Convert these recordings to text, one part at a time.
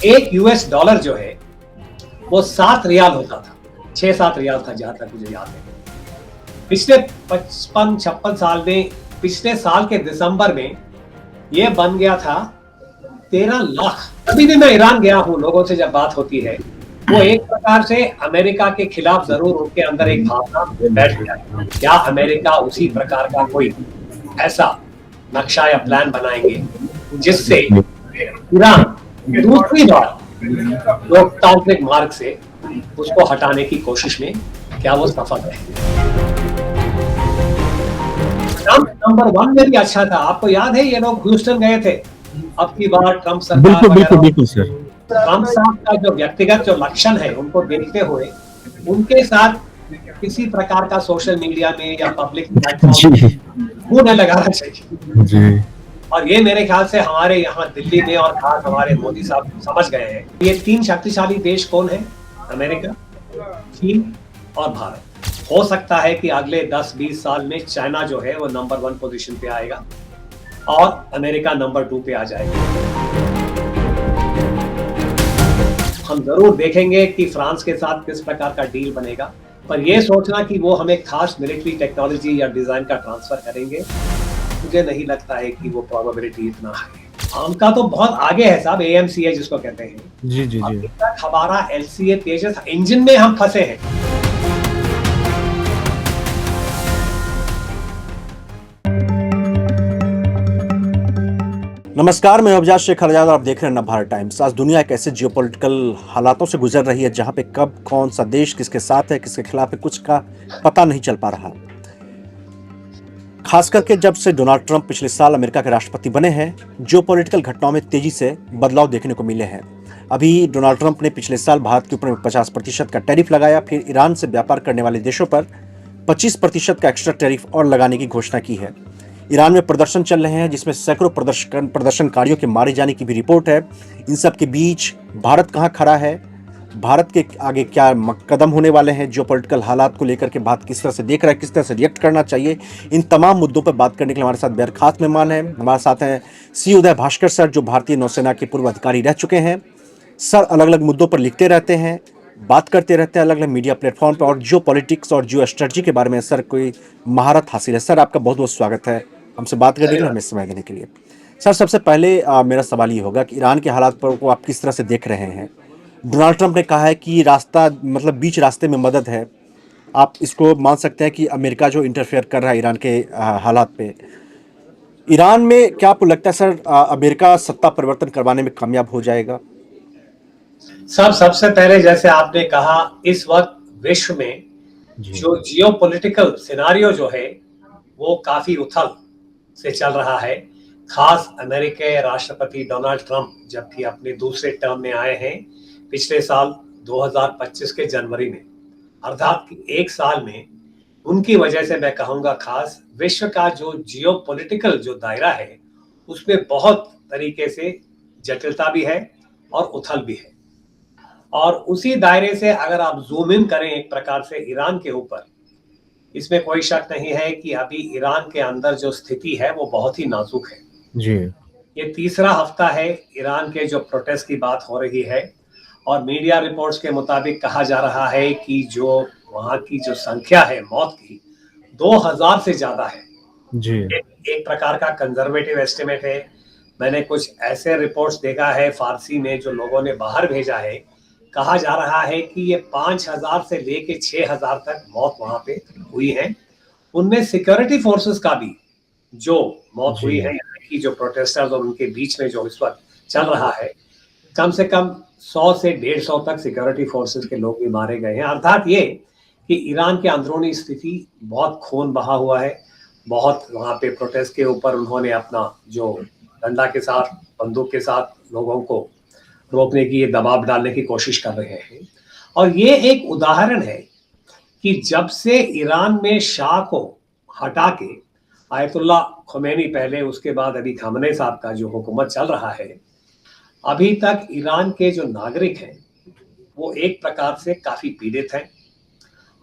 एक US dollar जो है वो 7 रियाल होता था, 6-7 रियाल था जहां तक मुझे याद है। पिछले 55-56 साल में, पिछले साल के दिसंबर में ये बन गया था 13 लाख। अभी भी मैं ईरान गया हूं, लोगों से जब बात होती है वो एक प्रकार से अमेरिका के खिलाफ जरूर उनके अंदर एक भावना बैठ गया है। क्या अमेरिका उसी प्रकार का कोई ऐसा नक्शा या प्लान बनाएंगे जिससे ईरान दूसरी बार लोकतांत्रिक मार्ग से उसको हटाने की कोशिश में क्या वो सफल है? ट्रंप नंबर 1 में भी अच्छा था। आपको याद है ये लोग ह्यूस्टन गए थे अब की बार ट्रंप सरकार बिल्कुल सर। ट्रंप साहब का जो व्यक्तिगत जो लक्षण है उनको देखते हुए उनके साथ किसी प्रकार का सोशल मीडिया में या पब्लिक प्लेटफॉर्म नहीं लगाना चाहिए जी। और ये मेरे ख्याल से हमारे यहाँ दिल्ली में और खास हमारे मोदी साहब समझ गए हैं। ये 3 शक्तिशाली देश कौन है? अमेरिका, चीन और भारत। हो सकता है कि अगले 10-20 साल में चाइना जो है वो नंबर 1 पोजीशन पे आएगा और अमेरिका नंबर 2 पे आ जाएगा। हम जरूर देखेंगे कि फ्रांस के साथ किस प्रकार का डील बनेगा, पर यह सोचना कि वो हमें खास मिलिट्री टेक्नोलॉजी या डिजाइन का ट्रांसफर करेंगे, मुझे नहीं लगता है कि वो प्रोबेबिलिटी इतना है। हमका तो बहुत आगे है साहब, AMCA जिसको कहते हैं। जी जी जी। हमारा LCA तेजस इंजन में हम फंसे हैं। नमस्कार, मैं अवजात शेखर आजाद और आप देख रहे हैं नवभारत टाइम्स। आज दुनिया एक ऐसे जियोपॉलिटिकल हालातों से गुजर रही है जहां पे कब कौन सा देश किसके साथ है, किसके खिलाफ है, कुछ का पता नहीं चल पा रहा। खास करके जब से डोनाल्ड ट्रंप पिछले साल अमेरिका के राष्ट्रपति बने हैं, जियोपॉलिटिकल घटनाओं में तेजी से बदलाव देखने को मिले हैं। अभी डोनाल्ड ट्रंप ने पिछले साल भारत के ऊपर 50% का टैरिफ लगाया, फिर ईरान से व्यापार करने वाले देशों पर 25% का एक्स्ट्रा टैरिफ और लगाने की घोषणा की है। ईरान में प्रदर्शन चल रहे हैं जिसमें सैकड़ों प्रदर्शनकारियों के मारे जाने की भी रिपोर्ट है। इन सब के बीच भारत कहां खड़ा है, भारत के आगे क्या कदम होने वाले हैं, जियोपॉलिटिकल हालात को लेकर के भारत किस तरह से देख रहा है, किस तरह से रिएक्ट करना चाहिए, इन तमाम मुद्दों पर बात करने के लिए हमारे साथ बेहद खास मेहमान हैं। हमारे साथ हैं सी उदय भास्कर सर, जो भारतीय नौसेना के पूर्व अधिकारी रह चुके हैं। सर अलग अलग मुद्दों पर लिखते रहते हैं, बात करते रहते हैं अलग अलग मीडिया प्लेटफॉर्म पर, और जियो पॉलिटिक्स और जियो स्ट्रेटजी के बारे में सर कोई महारत हासिल है। सर आपका बहुत बहुत स्वागत है हमसे बात करने के लिए, हमें समय देने के लिए। सर सबसे पहले मेरा सवाल ये होगा कि ईरान के हालात पर को आप किस तरह से देख रहे हैं? डोनाल्ड ट्रंप ने कहा है कि रास्ता मतलब बीच रास्ते में मदद है। आप इसको मान सकते हैं कि अमेरिका जो इंटरफेयर कर रहा है ईरान के हालात पे, ईरान में क्या आपको लगता है सर अमेरिका सत्ता परिवर्तन करवाने में कामयाब हो जाएगा? सब सबसे पहले जैसे आपने कहा, इस वक्त विश्व में जो जियोपॉलिटिकल सिनारियो जो है वो काफी उथल से चल रहा है। खास अमेरिकी राष्ट्रपति डोनाल्ड ट्रंप जबकि अपने दूसरे टर्म में आए हैं पिछले साल 2025 के जनवरी में, अर्थात एक साल में, उनकी वजह से मैं कहूंगा खास विश्व का जो जियोपॉलिटिकल जो दायरा है उसमें बहुत तरीके से जटिलता भी है और उथल भी है। और उसी दायरे से अगर आप जूम इन करें एक प्रकार से ईरान के ऊपर, इसमें कोई शक नहीं है कि अभी ईरान के अंदर जो स्थिति है वो बहुत ही नाजुक है जी। ये तीसरा हफ्ता है ईरान के जो प्रोटेस्ट की बात हो रही है और मीडिया रिपोर्ट्स के मुताबिक कहा जा रहा है कि जो वहां की जो संख्या है मौत की 2000 से ज्यादा है जी। एक प्रकार का कंजर्वेटिव एस्टिमेट है। मैंने कुछ ऐसे रिपोर्ट्स देखा है फारसी में जो लोगों ने बाहर भेजा है, कहा जा रहा है कि ये 5000 से लेके 6000 तक मौत वहां पे हुई है। उनमें सिक्योरिटी फोर्सेस का भी जो मौत हुई है, यहाँ की जो प्रोटेस्टर्स और उनके बीच में जो इस वक्त चल रहा है, कम से कम 100 से 150 तक सिक्योरिटी फोर्सेस के लोग भी मारे गए हैं। अर्थात ये कि ईरान के अंदरूनी स्थिति बहुत खून बहा हुआ है। बहुत वहां पे प्रोटेस्ट के ऊपर उन्होंने अपना जो डंडा के साथ, बंदूक के साथ लोगों को रोकने की, ये दबाव डालने की कोशिश कर रहे हैं। और ये एक उदाहरण है कि जब से ईरान में शाह को हटा के आयतुल्ला खुमैनी पहले, उसके बाद अभी खamenei साहब का जो हुकूमत चल रहा है, अभी तक ईरान के जो नागरिक हैं वो एक प्रकार से काफी पीड़ित हैं।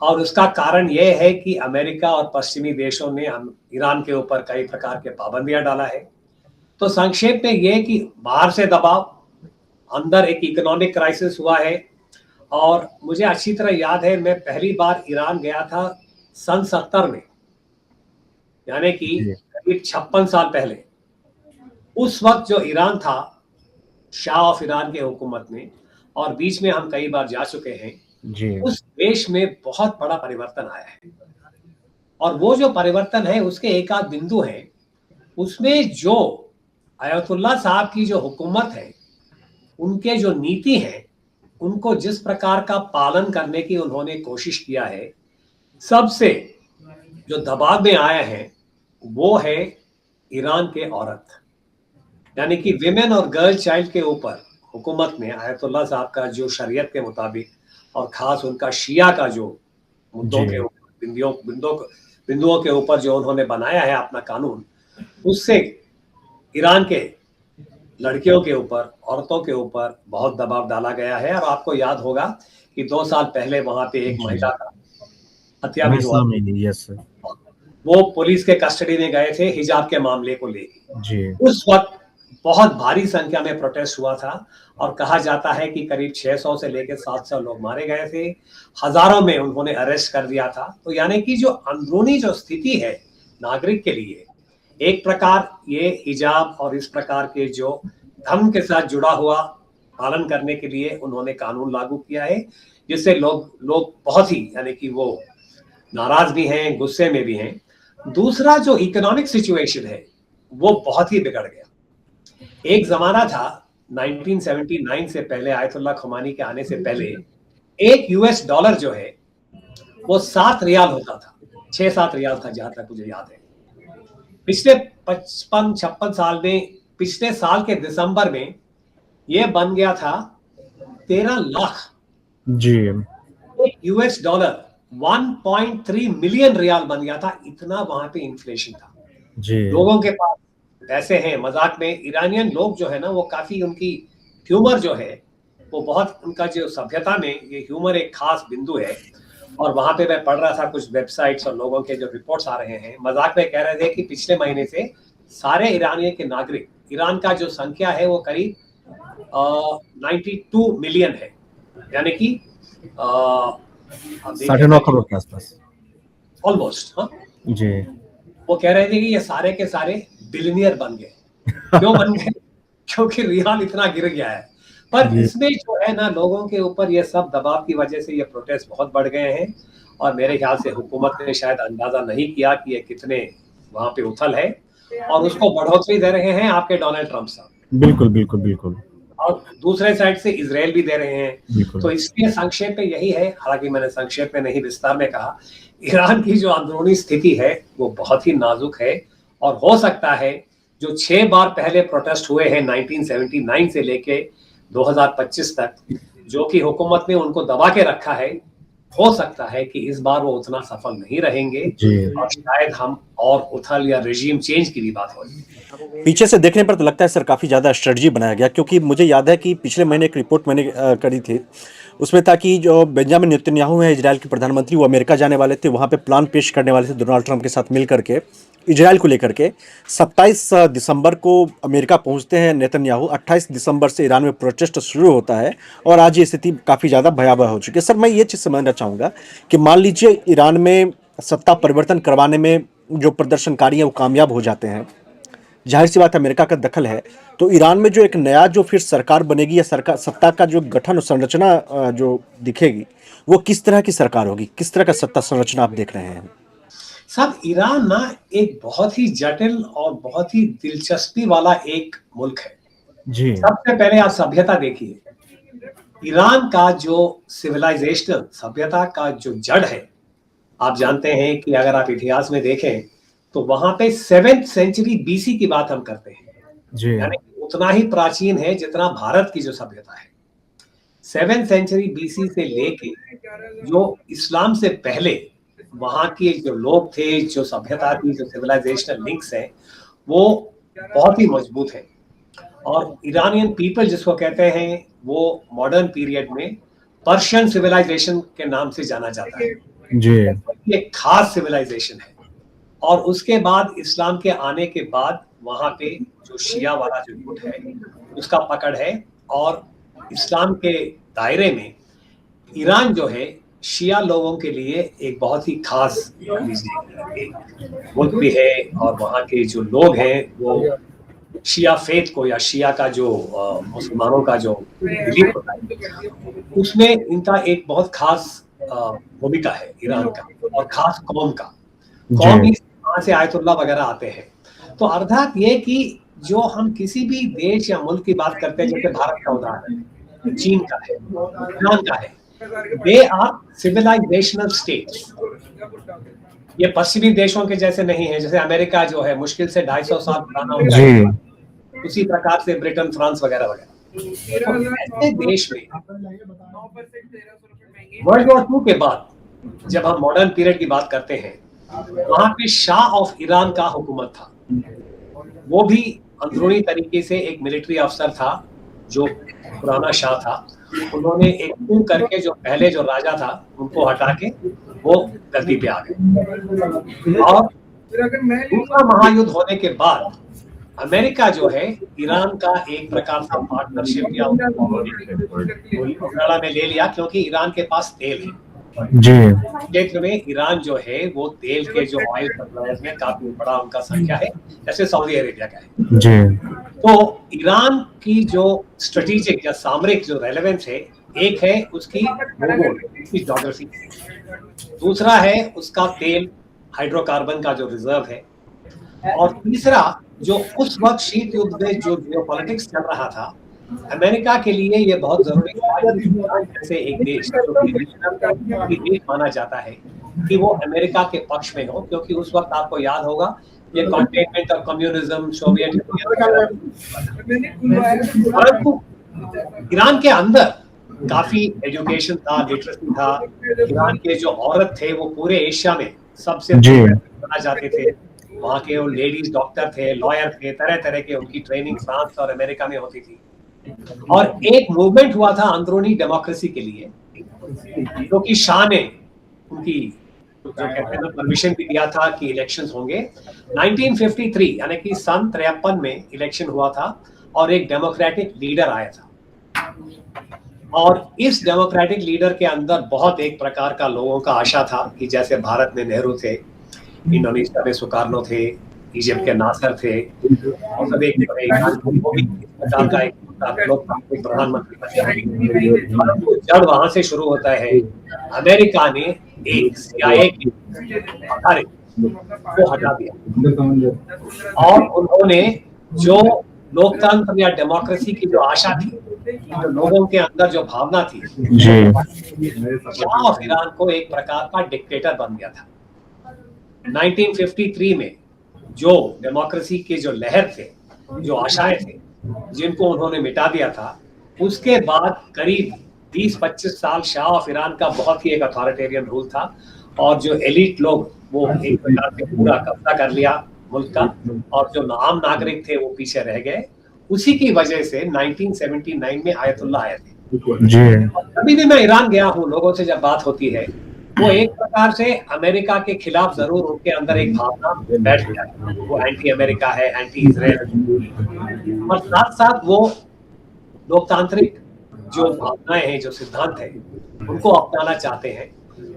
और उसका कारण यह है कि अमेरिका और पश्चिमी देशों ने ईरान के ऊपर कई प्रकार के पाबंदियां डाला है। तो संक्षेप में यह कि बाहर से दबाव, अंदर एक इकोनॉमिक क्राइसिस हुआ है। और मुझे अच्छी तरह याद है, मैं पहली बार ईरान गया था सन 70 में, यानी कि जी करीब 56 साल पहले। उस वक्त जो ईरान था, शाह ऑफ ईरान के हुकूमत में, और बीच में हम कई बार जा चुके हैं, जी उस देश में बहुत बड़ा परिवर्तन आया है। और वो जो परिवर्तन है उसके एक आध बिंदु है, उसमें जो अयतुल्ला साहब की जो हुकूमत है, उनके जो नीति है, उनको जिस प्रकार का पालन करने की उन्होंने कोशिश किया है, सबसे जो दबाव में आया है वो है ईरान के औरत, यानी कि विमेन और गर्ल चाइल्ड के ऊपर हुकूमत में आयतुल्ला साहब का जो शरीयत के मुताबिक, और खास उनका शिया का जो मुद्दों के जी ऊपर, बिंदुओं के ऊपर जो उन्होंने बनाया है अपना कानून, उससे ईरान के लड़कियों के ऊपर, औरतों के ऊपर बहुत दबाव डाला गया है। और आपको याद होगा कि 2 साल पहले वहां पे एक जी महिला का हत्या भी हुआ। महसामी यस वो पुलिस के कस्टडी में गए थे हिजाब के मामले को लेकर। जी उस वक्त बहुत भारी संख्या में प्रोटेस्ट हुआ था, और कहा जाता है कि करीब 600 से लेकर 700 लोग मारे गए थे, हजारों में उन्होंने अरेस्ट कर दिया था। तो यानी कि जो अंदरूनी जो स्थिति है नागरिक के लिए, एक प्रकार ये हिजाब और इस प्रकार के जो धर्म के साथ जुड़ा हुआ पालन करने के लिए उन्होंने कानून लागू किया है, जिससे लोग बहुत ही, यानी कि वो नाराज भी हैं, गुस्से में भी हैं। दूसरा जो इकोनॉमिक सिचुएशन है वो बहुत ही बिगड़ गया। एक जमाना था 1979 से पहले, आयतुल्ला खुमानी के आने से पहले, एक यूएस डॉलर जो है वो 7 रियाल होता था, 6-7 रियाल था जहां तक मुझे याद है। पिछले 55-56 साल में, पिछले साल के दिसंबर में ये बन गया था 13 लाख। जी एक यूएस डॉलर 1.3 मिलियन रियाल बन गया था, इतना वहां पे इन्फ्लेशन था। जी लोगों के पास पैसे हैं। मजाक में ईरानियन लोग जो है ना, वो काफी, उनकी ह्यूमर जो है वो बहुत, उनका जो सभ्यता में ये ह्यूमर एक खास बिंदु है। और वहां पे मैं पढ़ रहा था कुछ वेबसाइट्स और लोगों के जो रिपोर्ट्स आ रहे हैं, मजाक में कह रहे थे कि पिछले महीने से सारे ईरानियन के नागरिक, ईरान का जो संख्या है वो करीब 92 मिलियन है, यानी कि 9.5 करोड़ के आसपास ऑलमोस्ट। हाँ, जी वो कह रहे थे कि ये सारे के सारे बिलियनियर बन गए। क्यों बन गए? क्योंकि रियाल इतना गिर गया है। पर जी इसमें जो है ना, लोगों के ऊपर ये सब दबाव की वजह से ये प्रोटेस्ट बहुत बढ़ गए हैं। और मेरे ख्याल से हुकूमत ने शायद अंदाजा नहीं किया कि ये कितने वहां पे उथल है, और उसको बढ़ोतरी दे रहे हैं आपके डोनाल्ड ट्रंप साहब, बिल्कुल बिल्कुल बिल्कुल और दूसरे साइड से इजराइल भी दे रहे हैं। बिल्कुल तो इसलिए संक्षेप में यही है, हालांकि मैंने संक्षेप में नहीं विस्तार में कहा, ईरान की जो अंदरूनी स्थिति है वो बहुत ही नाजुक है। और हो सकता है जो 6 बार पहले प्रोटेस्ट हुए हैं 1979 से लेके 2025 तक, जो कि हुकूमत ने उनको दबा के रखा है, हो सकता है कि इस बार वो उतना सफल नहीं रहेंगे, जी और शायद हम और उथल या रेजिम चेंज की भी बात हो। पीछे से देखने पर तो लगता है सर काफ़ी ज़्यादा स्ट्रेटजी बनाया गया, क्योंकि मुझे याद है कि पिछले महीने एक रिपोर्ट मैंने करी थी, उसमें था कि जो बेंजामिन नेतन्याहू है इजराइल के प्रधानमंत्री, वो अमेरिका जाने वाले थे, वहाँ पे प्लान पेश करने वाले थे डोनाल्ड ट्रंप के साथ मिल करके इजराइल को लेकर के। 27 दिसंबर को अमेरिका पहुंचते हैं नेतन्याहू, 28 दिसंबर से ईरान में प्रोटेस्ट शुरू होता है, और आज ये स्थिति काफ़ी ज़्यादा भयावह हो चुकी है। सर मैं ये चीज़ समझना चाहूँगा कि मान लीजिए ईरान में सत्ता परिवर्तन करवाने में जो प्रदर्शनकारी हैं वो कामयाब हो जाते हैं, जाहिर सी बात है अमेरिका का दखल है, तो ईरान में जो एक नया जो फिर सरकार बनेगी या सरकार सत्ता का जो गठन और संरचना जो दिखेगी, वो किस तरह की सरकार होगी, किस तरह का सत्ता संरचना आप देख रहे हैं? साहब, ईरान ना एक बहुत ही जटिल और बहुत ही दिलचस्पी वाला एक मुल्क है। जी सबसे पहले आप सभ्यता देखिए। ईरान का जो सिविलाइजेशनल सभ्यता का जो जड़ है, आप जानते हैं कि अगर आप इतिहास में देखें तो वहां पे 7th सेंचुरी बीसी की बात हम करते हैं, जी यानी उतना ही प्राचीन है जितना भारत की जो सभ्यता है। 7th सेंचुरी बीसी से लेके जो इस्लाम से पहले वहां के जो लोग थे, जो सभ्यता थी, जो सिविलाइजेशनल लिंक्स हैं, वो बहुत ही मजबूत है। और ईरानियन पीपल जिसको कहते हैं, वो मॉडर्न पीरियड में पर्शियन सिविलाइजेशन के नाम से जाना जाता है। जी ये एक खास सिविलाइजेशन है। और उसके बाद इस्लाम के आने के बाद वहां पे जो शिया वाला जो गुट है उसका पकड़ है, और इस्लाम के दायरे में ईरान जो है शिया लोगों के लिए एक बहुत ही खास मुल्क भी है, और वहाँ के जो लोग हैं वो शिया फेथ को या शिया का जो मुसलमानों का जो बिलीफ होता है उसमें इनका एक बहुत खास भूमिका है ईरान का, और खास कौम का। कौम ही वहाँ से आयतुल्लाह वगैरह आते हैं। तो अर्थात ये कि जो हम किसी भी देश या मुल्क की बात करते हैं, जैसे भारत का उदाहरण, चीन का है, ईरान का है, दे आर सिविलाइजेशनल स्टेट्स। ये पश्चिमी देशों के जैसे नहीं है, जैसे अमेरिका जो है मुश्किल से 250 साल पुराना होता है, उसी प्रकार से ब्रिटेन, फ्रांस वगैरह वगैरह। तो ऐसे देश में वर्ल्ड वॉर 2 के बाद जब हम मॉडर्न पीरियड की बात करते हैं, वहां पे शाह ऑफ ईरान का हुकूमत था। वो भी अंदरूनी तरीके से एक मिलिट्री अफसर था, जो पुराना शाह था। उन्होंने एक coup करके जो पहले जो राजा था उनको हटा के वो गद्दी पे आ गए। और दूसरा महायुद्ध होने के बाद अमेरिका जो है ईरान का एक प्रकार का पार्टनरशिप या में ले लिया, क्योंकि ईरान के पास तेल है जी। क्षेत्र में ईरान जो है वो तेल के जो ऑयल सप्लायर्स में काफी बड़ा उनका संख्या है, जैसे सऊदी अरेबिया का है जी। तो ईरान की जो स्ट्रेटेजिक या सामरिक जो रेलेवेंस है, एक है उसकी ज्योग्राफी, दूसरा है उसका तेल हाइड्रोकार्बन का जो रिजर्व है, और तीसरा जो उस वक्त शीत युद्ध में जो जियोपॉलिटिक्स चल रहा था, अमेरिका के लिए ये बहुत जरूरी था जैसे एक देश देश माना जाता है कि वो अमेरिका के पक्ष में हो, क्योंकि उस वक्त आपको याद होगा ये कॉन्टेनमेंट और कम्युनिज्म, सोवियत परंतु ईरान के अंदर काफी एजुकेशन था, लिटरेसी था। ईरान के जो औरत थे वो पूरे एशिया में सबसे माना जाते थे। वहाँ के वो लेडीज डॉक्टर थे, लॉयर थे, तरह तरह के उनकी ट्रेनिंग फ्रांस और अमेरिका में होती थी। और एक मूवमेंट हुआ था अंदरूनी डेमोक्रेसी के लिए, क्योंकि शाह ने उनकी जो कहते हैं परमिशन भी दिया था कि इलेक्शंस होंगे। 1953 यानी कि सन 53 में इलेक्शन हुआ था और एक डेमोक्रेटिक लीडर आया था, और इस डेमोक्रेटिक लीडर के अंदर बहुत एक प्रकार का लोगों का आशा था कि जैसे भारत में नेहरू थे, इंडोनेशिया में सुकार्नो थे, इजिप्ट के नासर थे, और सब एक प्रकार का एक प्रधानमंत्री। जब वहां से शुरू होता है, अमेरिका ने एक CIA की को हटा दिया, और उन्होंने जो लोकतंत्र या डेमोक्रेसी की जो आशा थी, जो लोगों के अंदर जो भावना थी, शाह ऑफ ईरान को एक प्रकार का डिक्टेटर बन गया था। 1953 में जो डेमोक्रेसी के जो लहर थे, जो आशाएं थे, जिनको उन्होंने मिटा दिया था, उसके बाद करीब 20-25 साल शाह ऑफ ईरान का बहुत ही एक अथॉरिटेरियन रूल था, और जो एलिट लोग वो एक प्रकार से पूरा कब्जा कर लिया मुल्क का, और जो आम नागरिक थे वो पीछे रह गए। उसी की वजह से 1979 में आयतुल्लाह आए थे। कभी भी मैं ईरान गया हूँ, लोगों से जब बात होती है, वो एक प्रकार से अमेरिका के खिलाफ जरूर उनके अंदर एक भावना बैठ गया है, वो एंटी अमेरिका है, एंटी इजराइल, और साथ साथ वो लोकतांत्रिक जो भावनाएं हैं, जो सिद्धांत है, उनको अपनाना चाहते हैं।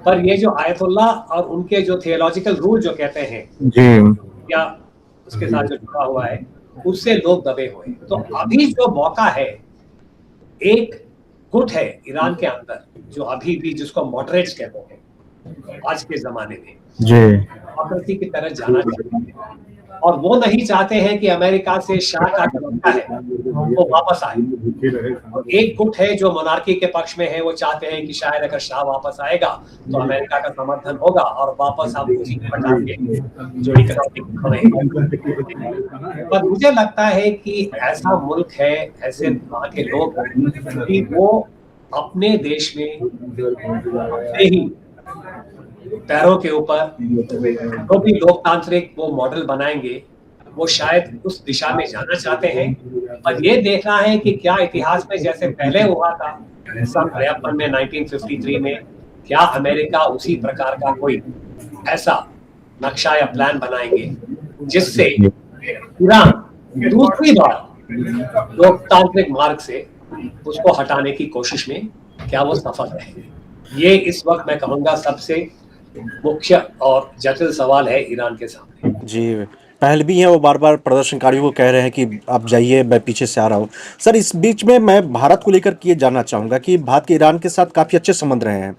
पर ये जो आयतुल्लाह और उनके जो थियोलॉजिकल रूल जो कहते हैं या उसके साथ जो जुड़ा हुआ है, उससे लोग दबे हुए। तो अभी जो मौका है, एक गुट है ईरान के अंदर जो अभी भी, जिसको मॉडरेट्स कहते हैं आज के जमाने में, डेमोक्रेसी की तरह जाना चाहते हैं, और वो नहीं चाहते हैं कि अमेरिका से शाह का तबका है वो वापस आए। और एक गुट है जो मोनार्की के पक्ष में है, वो चाहते हैं कि शायद अगर शाह वापस आएगा तो अमेरिका का समर्थन होगा और वापस हम उसी जोड़ी पर मुझे लगता है कि ऐसा मुल्क है, ऐसे वहाँ के लोग कि वो अपने देश में ही पैरों के ऊपर जो भी लोकतांत्रिक वो मॉडल बनाएंगे, वो शायद उस दिशा में जाना चाहते हैं। पर ये देखना है कि क्या इतिहास में जैसे पहले हुआ था सन 53 में, 1953 में, क्या अमेरिका उसी प्रकार का कोई ऐसा नक्शा या प्लान बनाएंगे जिससे ईरान दूसरी बार लोकतांत्रिक मार्ग से उसको हटाने की कोशिश में क्या वो सफल रहे? ये इस वक्त मैं कहूँगा सबसे मुख्य और जटिल सवाल है ईरान के सामने। जी, पहलवी हैं, वो बार-बार प्रदर्शनकारियों को कह रहे हैं कि आप जाइए, मैं पीछे से आ रहा हूँ। सर, इस बीच में मैं भारत को लेकर के ये जानना चाहूँगा कि भारत के ईरान के साथ काफ़ी अच्छे संबंध रहे हैं।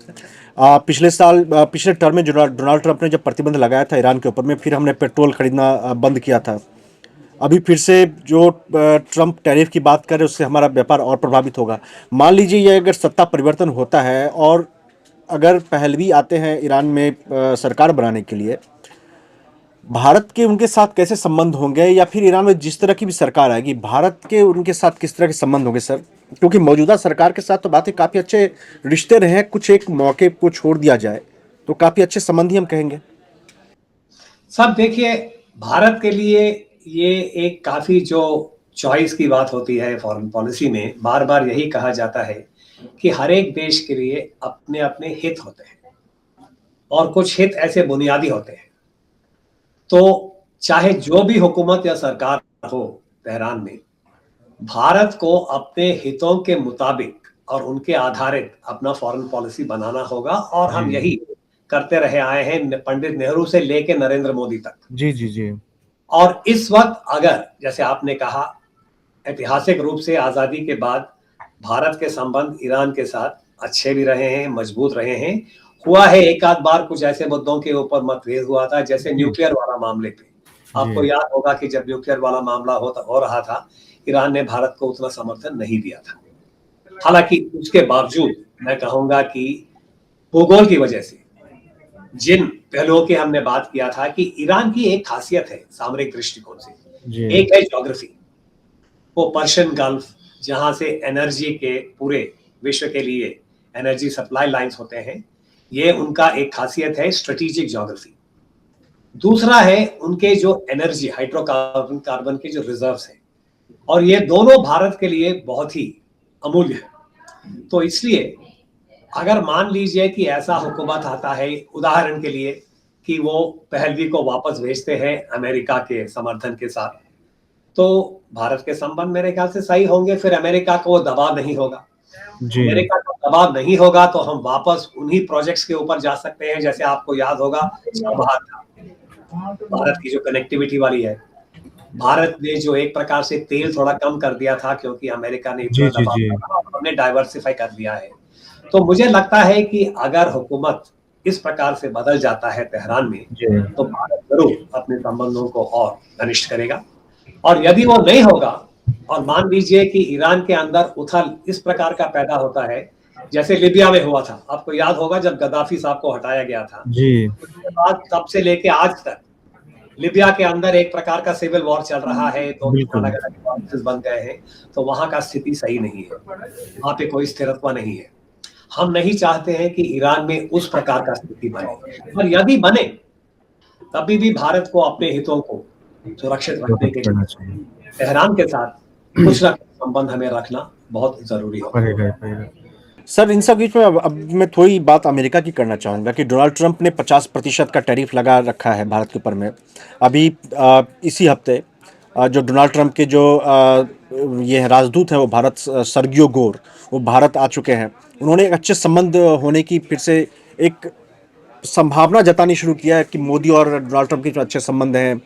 पिछले साल पिछले टर्म में जो डोनाल्ड ट्रंप ने जब प्रतिबंध लगाया था ईरान के ऊपर में, फिर हमने पेट्रोल खरीदना बंद किया था। अभी फिर से जो ट्रंप टैरिफ की बात कर रहे हैं, उससे हमारा व्यापार और प्रभावित होगा। मान लीजिए ये अगर सत्ता परिवर्तन होता है और अगर पहलवी आते हैं ईरान में सरकार बनाने के लिए, भारत के उनके साथ कैसे संबंध होंगे, या फिर ईरान में जिस तरह की भी सरकार आएगी, भारत के उनके साथ किस तरह के संबंध होंगे सर? क्योंकि मौजूदा सरकार के साथ तो बातें काफ़ी अच्छे रिश्ते रहे हैं, कुछ एक मौके को छोड़ दिया जाए तो काफ़ी अच्छे संबंध ही हम कहेंगे। सब देखिए, भारत के लिए ये एक काफी जो चॉइस की बात होती है फॉरेन पॉलिसी में, बार बार यही कहा जाता है कि हर एक देश के लिए अपने अपने हित होते हैं और कुछ हित ऐसे बुनियादी होते हैं। तो चाहे जो भी हुकूमत या सरकार हो तेहरान में, भारत को अपने हितों के मुताबिक और उनके आधारित अपना फॉरेन पॉलिसी बनाना होगा, और हम जी। यही करते रहे आए हैं पंडित नेहरू से लेके नरेंद्र मोदी तक। जी, जी, जी। और इस वक्त अगर जैसे आपने कहा, ऐतिहासिक रूप से आजादी के बाद भारत के संबंध ईरान के साथ अच्छे भी रहे हैं, मजबूत रहे हैं। हुआ है एक आध बार कुछ ऐसे मुद्दों के ऊपर मतभेद हुआ था, जैसे जी। न्यूक्लियर वाला मामले पे। आपको जी। याद होगा कि जब न्यूक्लियर वाला मामला हो रहा था, ईरान ने भारत को उतना समर्थन नहीं दिया था। हालांकि उसके बावजूद मैं कहूंगा कि भूगोल की वजह से जिन पहलुओं की हमने बात किया था कि ईरान की एक खासियत है सामरिक दृष्टिकोण से, जी। एक है ज्योग्राफी। वो पर्शियन गल्फ, जहां से एनर्जी के पूरे विश्व के लिए एनर्जी सप्लाई लाइंस होते हैं, ये उनका एक खासियत है, स्ट्रेटेजिक ज्योग्राफी। दूसरा है उनके जो एनर्जी हाइड्रोकार्बन कार्बन के जो रिजर्व्स हैं, और ये दोनों भारत के लिए बहुत ही अमूल्य है। तो इसलिए अगर मान लीजिए कि ऐसा हुकूमत आता है, उदाहरण के लिए कि वो पहलवी को वापस भेजते हैं अमेरिका के समर्थन के साथ, तो भारत के संबंध मेरे ख्याल से सही होंगे। फिर अमेरिका को वो दबाव नहीं होगा। जी। अमेरिका का दबाव नहीं होगा तो हम वापस उन्हीं प्रोजेक्ट्स के ऊपर जा सकते हैं, जैसे आपको याद होगा चाबहार था, भारत की जो कनेक्टिविटी वाली है। भारत ने जो एक प्रकार से तेल थोड़ा कम कर दिया था क्योंकि अमेरिका ने जी, इतना जी, दबाव जी। डाला, और हमने डाइवर्सिफाई कर दिया है। तो मुझे लगता है कि अगर हुकूमत इस प्रकार से बदल जाता है तेहरान में, जी। तो भारत जरूर अपने संबंधों को और घनिष्ठ करेगा। और यदि वो नहीं होगा, और मान लीजिए कि ईरान के अंदर उथल इस प्रकार का पैदा होता है जैसे लिबिया में हुआ था, आपको याद होगा जब गद्दाफी साहब को हटाया गया था, जी। उसके बाद तब से लेके आज तक लिबिया के अंदर एक प्रकार का सिविल वॉर चल रहा है, तो बिल्कुल। अलग अलग प्रोविंसेस बन गए हैं। तो वहां का स्थिति सही नहीं है, वहां पे कोई स्थिरत्व नहीं है। हम नहीं चाहते हैं कि ईरान में उस प्रकार का स्थिति बने, और यदि बने तभी भी भारत को अपने हितों को सुरक्षित रखने के करना लिए चाहिए। तेहरान के साथ कुछ ना कुछ संबंध हमें रखना बहुत जरूरी होगा। पड़ेगा ही पड़ेगा। सर, इन सब बीच में अब मैं थोड़ी बात अमेरिका की करना चाहूँगा कि डोनाल्ड ट्रंप ने 50% का टैरिफ लगा रखा है भारत के ऊपर में। अभी इसी हफ्ते जो डोनाल्ड ट्रंप के जो ये हैं राजदूत हैं, वो भारत, सर्गियो गोर, वो भारत आ चुके हैं। उन्होंने एक अच्छे संबंध होने की फिर से एक संभावना जतानी शुरू किया है कि मोदी और डोनाल्ड ट्रंप के जो अच्छे संबंध हैं।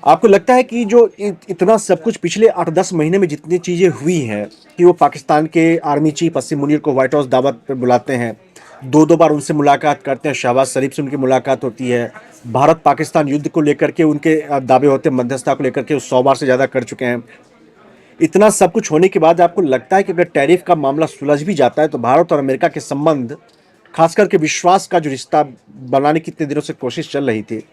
आपको लगता है कि जो इतना सब कुछ पिछले 8-10 महीने में जितनी चीज़ें हुई हैं, कि वो पाकिस्तान के आर्मी चीफ असीम मुनीर को व्हाइट हाउस दावत पे बुलाते हैं, 2-2 बार उनसे मुलाकात करते हैं, शहबाज शरीफ से उनकी मुलाकात होती है, भारत पाकिस्तान युद्ध को लेकर के उनके दावे होते हैं, मध्यस्थता को लेकर के वो 100 बार से ज़्यादा कर चुके हैं। इतना सब कुछ होने के बाद आपको लगता है कि अगर टैरिफ का मामला सुलझ भी जाता है, तो भारत और अमेरिका के संबंध, खास करके विश्वास का जो रिश्ता बनाने की इतने दिनों से कोशिश चल रही थी,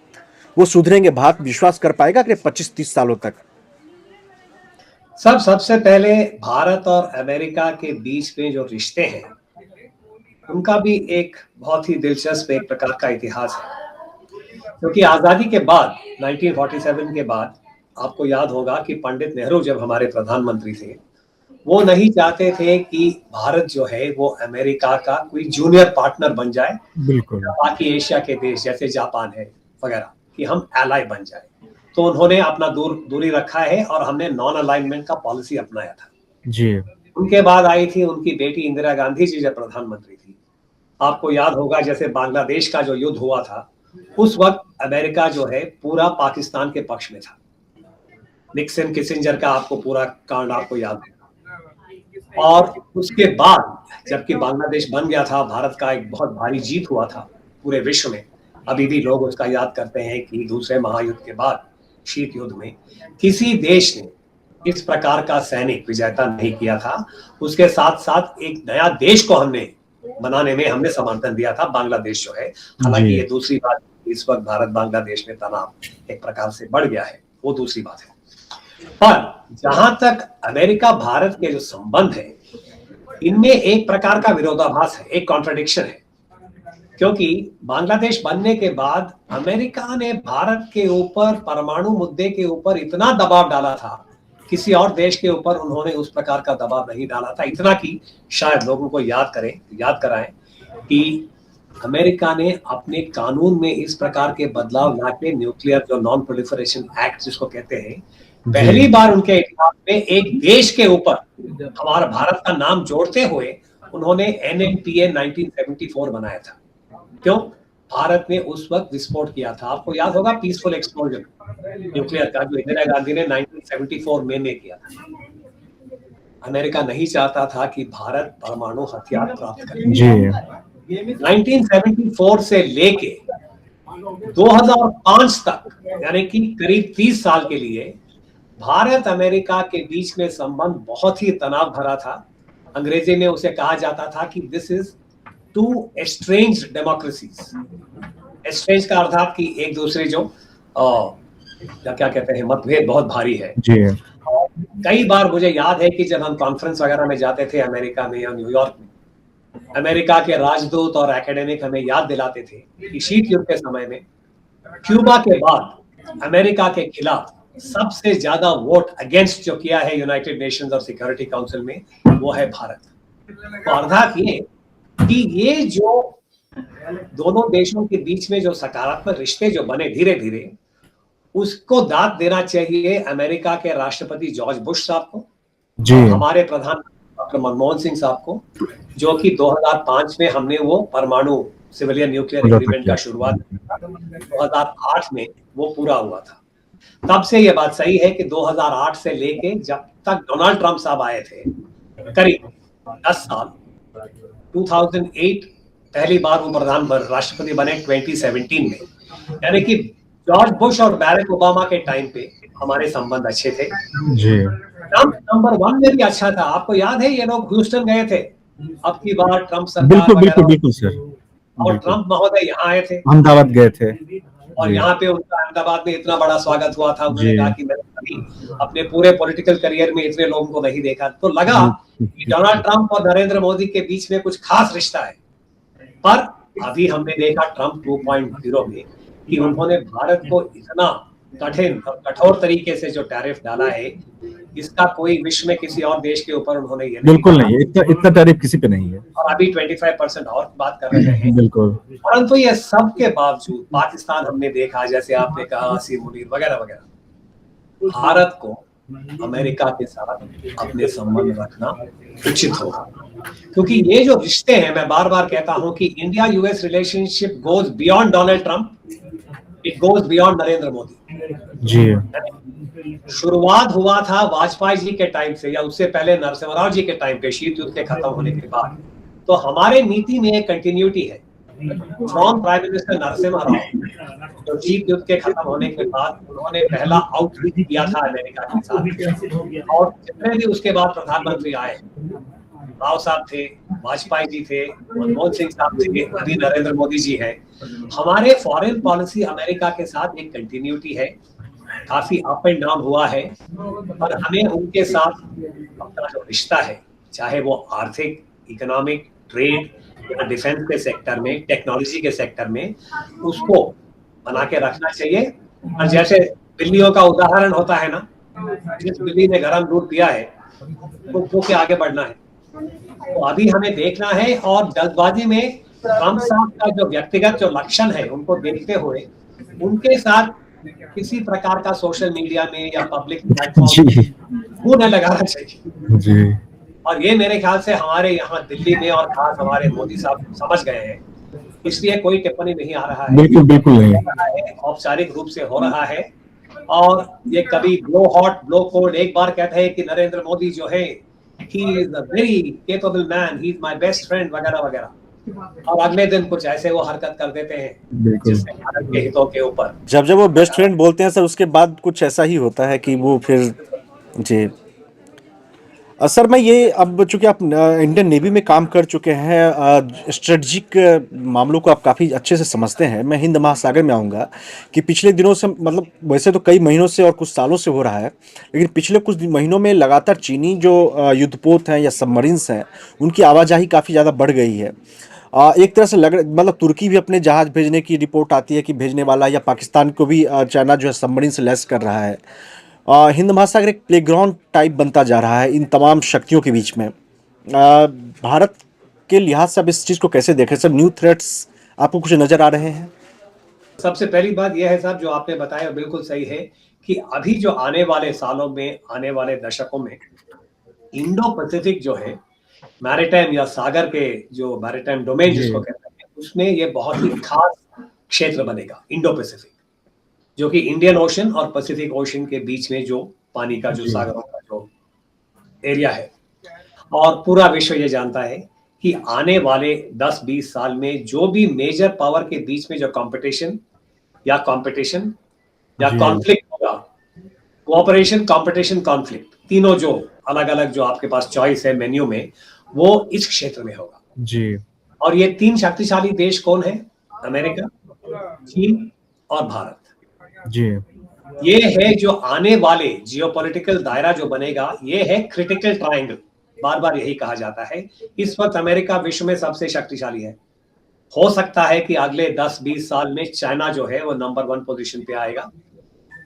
वो सुधरेंगे? भारत विश्वास कर पाएगा अगले 25-30 सालों तक? सबसे पहले भारत और अमेरिका के बीच में जो रिश्ते हैं, उनका भी एक बहुत ही दिलचस्प एक प्रकार का इतिहास है। क्योंकि आजादी के बाद 1947 के बाद आपको याद होगा कि पंडित नेहरू जब हमारे प्रधानमंत्री थे, वो नहीं चाहते थे कि भारत जो है वो अमेरिका का कोई जूनियर पार्टनर बन जाए, बिल्कुल। बाकी एशिया के देश जैसे जापान है वगैरह, कि हम एलाई बन जाए। तो उन्होंने अपना दूरी रखा है, और हमने नॉन अलाइनमेंट का पॉलिसी अपनाया था। जी। उनके बाद आई थी उनकी बेटी इंदिरा गांधी जी जब प्रधानमंत्री थी। आपको याद होगा जैसे बांग्लादेश का जो युद्ध हुआ था, उस वक्त अमेरिका जो है पूरा पाकिस्तान के पक्ष में था। निक्सन किसिंजर का आपको पूरा कांड आपको याद है। और उसके बाद जबकि बांग्लादेश बन गया था, भारत का एक बहुत भारी जीत हुआ था पूरे विश्व में। अभी भी लोग उसका याद करते हैं कि दूसरे महायुद्ध के बाद शीत युद्ध में किसी देश ने इस प्रकार का सैनिक विजेता नहीं किया था। उसके साथ साथ एक नया देश को हमने बनाने में हमने समर्थन दिया था, बांग्लादेश जो है। हालांकि ये दूसरी बात, इस वक्त भारत बांग्लादेश में तनाव एक प्रकार से बढ़ गया है, वो दूसरी बात है। पर जहां तक अमेरिका भारत के जो संबंध है, इनमें एक प्रकार का विरोधाभास है, एक कॉन्ट्रडिक्शन है। क्योंकि बांग्लादेश बनने के बाद अमेरिका ने भारत के ऊपर परमाणु मुद्दे के ऊपर इतना दबाव डाला था, किसी और देश के ऊपर उन्होंने उस प्रकार का दबाव नहीं डाला था। इतना कि शायद लोगों को याद कराएं कि अमेरिका ने अपने कानून में इस प्रकार के बदलाव लाके न्यूक्लियर जो नॉन प्रोलिफरेशन एक्ट जिसको कहते हैं, पहली बार उनके इतिहास में एक देश के ऊपर हमारा भारत का नाम जोड़ते हुए उन्होंने NNPA 1974 बनाया था। क्यों? भारत ने उस वक्त विस्फोट किया था, आपको याद होगा, पीसफुल एक्सप्लोजन न्यूक्लियर का, जो इंदिरा गांधी ने 1974 में किया था। अमेरिका नहीं चाहता था कि भारत परमाणु हथियार प्राप्त करे। 1974 से लेके 2005 तक, यानी कि करीब 30 साल के लिए भारत अमेरिका के बीच में संबंध बहुत ही तनाव भरा था। अंग्रेजी में उसे कहा जाता था कि this is two estranged democracies. Estrange का अर्थात कि एक दूसरे जो क्या कहते हैं, मतभेद बहुत भारी है जी। कई बार मुझे याद है कि जब हम कॉन्फ्रेंस वगैरह में जाते थे अमेरिका में या न्यूयॉर्क में, अमेरिका के राजदूत और एकेडमिक हमें याद दिलाते थे कि शीत युद्ध के समय में क्यूबा के बाद अमेरिका के खिलाफ सबसे ज्यादा वोट अगेंस्ट जो किया है यूनाइटेड नेशंस और सिक्योरिटी काउंसिल में, वो है भारत। तो अर्थात ये कि ये जो दोनों देशों के बीच में जो सकारात्मक रिश्ते जो बने धीरे धीरे, उसको दाद देना चाहिए अमेरिका के राष्ट्रपति जॉर्ज बुश साहब को जी, हमारे प्रधानमंत्री डॉक्टर मनमोहन सिंह साहब को, जो कि 2005 में हमने वो परमाणु सिविलियन न्यूक्लियर एग्रीमेंट का शुरुआत 2008 में वो पूरा हुआ था। तब से ये बात सही है कि 2008 से लेके जब तक डोनाल्ड ट्रंप साहब आए थे, करीब 10 साल, 2008 पहली बार वो राष्ट्रपति बने 2017 में, यानी कि जॉर्ज बुश और बैरक ओबामा के टाइम पे हमारे संबंध अच्छे थे जी। ट्रंप नंबर 1 में भी अच्छा था। आपको याद है ये लोग ह्यूस्टन गए थे अब की बार ट्रंप सरकार, बिल्कुल सर, और ट्रंप महोदय यहाँ आए थे, अहमदाबाद गए थे और यहाँ पे उनका अहमदाबाद में इतना बड़ा स्वागत हुआ था। उन्होंने कहा कि मैंने अपने पूरे पॉलिटिकल करियर में इतने लोगों को नहीं देखा। तो लगा कि डोनाल्ड ट्रंप और नरेंद्र मोदी के बीच में कुछ खास रिश्ता है। पर अभी हमने देखा ट्रंप 2.0 में कि उन्होंने भारत को इतना कठिन और कठोर तरीके से जो टैरिफ डाला है, इसका कोई विश्व में किसी और देश के ऊपर उन्होंने ये बिल्कुल नहीं, इतना टैरिफ किसी पे नहीं है। और अभी 25% और बात कर रहे हैं बिल्कुल। परंतु ये सब के बावजूद पाकिस्तान हमने देखा, जैसे आपने कहा असीम मुनीर वगैरह वगैरह, भारत को अमेरिका के साथ अपने संबंध रखना उचित होगा, क्योंकि ये जो रिश्ते हैं, मैं बार बार कहता हूं कि India US relationship goes beyond Donald Trump, it goes beyond Narendra Modi ji. शुरुआत हुआ था वाजपेयी जी के टाइम से, या उससे पहले नरसिम्हा राव जी के टाइम पे, शीत युद्ध के खत्म होने के बाद। तो हमारे नीति में एक कंटिन्यूटी है from prime minister Narasimha Rao, जो शीत युद्ध के खत्म होने के बाद उन्होंने पहला आउटरीच किया था अमेरिका के साथ, और जितने भी उसके बाद प्रधानमंत्री आए, राव साहब थे, वाजपेयी जी थे, मनमोहन सिंह साहब थे, अभी नरेंद्र मोदी जी हैं। हमारे फॉरेन पॉलिसी अमेरिका के साथ एक कंटिन्यूटी है, काफी अप एंड डाउन हुआ है, पर हमें उनके साथ अपना जो रिश्ता है, चाहे वो आर्थिक, इकोनॉमिक, ट्रेड या डिफेंस के सेक्टर में, टेक्नोलॉजी के सेक्टर में, उसको बना के रखना चाहिए। और जैसे बिल्लियों का उदाहरण होता है ना, जिस बिल्ली ने गर्म दूध पिया है वो के आगे बढ़ना है। तो अभी हमें देखना है, और जल्दबाजी में ट्रंप साहब का जो व्यक्तिगत जो लक्षण है, उनको देखते हुए उनके साथ किसी प्रकार का सोशल मीडिया में या पब्लिक प्लेटफॉर्म मुंह न लगाना चाहिए जी। और ये मेरे ख्याल से हमारे यहाँ दिल्ली में और खास हमारे मोदी साहब समझ गए हैं, इसलिए कोई टिप्पणी नहीं आ रहा है। बिल्कुल बिल्कुल नहीं। हो रहा है, औपचारिक रूप से हो रहा है, और ये कभी ब्लो हॉट ब्लो कोल्ड, एक बार कहते हैं कि नरेंद्र मोदी जो है he is a very capable man, he is my best friend वगैरह वगैरह, और अगले दिन कुछ ऐसे वो हरकत कर देते हैं बिल्कुल जिससे भारत के हितों के ऊपर। जब जब वो बेस्ट फ्रेंड बोलते हैं सर, उसके बाद कुछ ऐसा ही होता है कि वो फिर जी। सर मैं ये, अब चूंकि आप इंडियन नेवी में काम कर चुके हैं, स्ट्रेटजिक मामलों को आप काफ़ी अच्छे से समझते हैं, मैं हिंद महासागर में आऊँगा कि पिछले दिनों से, मतलब वैसे तो कई महीनों से और कुछ सालों से हो रहा है, लेकिन पिछले कुछ महीनों में लगातार चीनी जो युद्धपोत हैं या सबमरीन्स हैं, उनकी आवाजाही काफ़ी ज़्यादा बढ़ गई है। एक तरह से मतलब तुर्की भी अपने जहाज़ भेजने की रिपोर्ट आती है कि भेजने वाला, या पाकिस्तान को भी चाइना जो है सबमरीन से लैस कर रहा है। हिंद महासागर एक प्लेग्राउंड टाइप बनता जा रहा है इन तमाम शक्तियों के बीच में। भारत के लिहाज से अब इस चीज़ को कैसे देखें सर? न्यू थ्रेट्स आपको कुछ नज़र आ रहे हैं? सबसे पहली बात यह है साहब, जो आपने बताया बिल्कुल सही है कि अभी जो आने वाले सालों में, आने वाले दशकों में इंडो पैसिफिक जो है, मैरिटाइम या सागर के जो मैरिटाइम डोमेन जिसको कहते हैं, उसमें ये बहुत ही खास क्षेत्र बनेगा, इंडो पैसिफिक, जो कि इंडियन ओशन और पैसिफिक ओशन के बीच में जो पानी का जो सागरों का जो एरिया है। और पूरा विश्व ये जानता है कि आने वाले 10-20 साल में जो भी मेजर पावर के बीच में जो कंपटीशन या कॉन्फ्लिक्ट होगा, कोऑपरेशन, कंपटीशन, कॉन्फ्लिक्ट, तीनों जो अलग अलग जो आपके पास चॉइस है मेन्यू में, वो इस क्षेत्र में होगा जी। और ये तीन शक्तिशाली देश कौन है? अमेरिका, चीन और भारत। जी। ये है जो आने वाले जियोपॉलिटिकल दायरा जो बनेगा, ये है क्रिटिकल ट्रायंगल। बार बार यही कहा जाता है। इस वक्त अमेरिका विश्व में सबसे शक्तिशाली है। हो सकता है कि अगले 10-20 साल में चाइना जो है वो नंबर 1 पोजीशन पे आएगा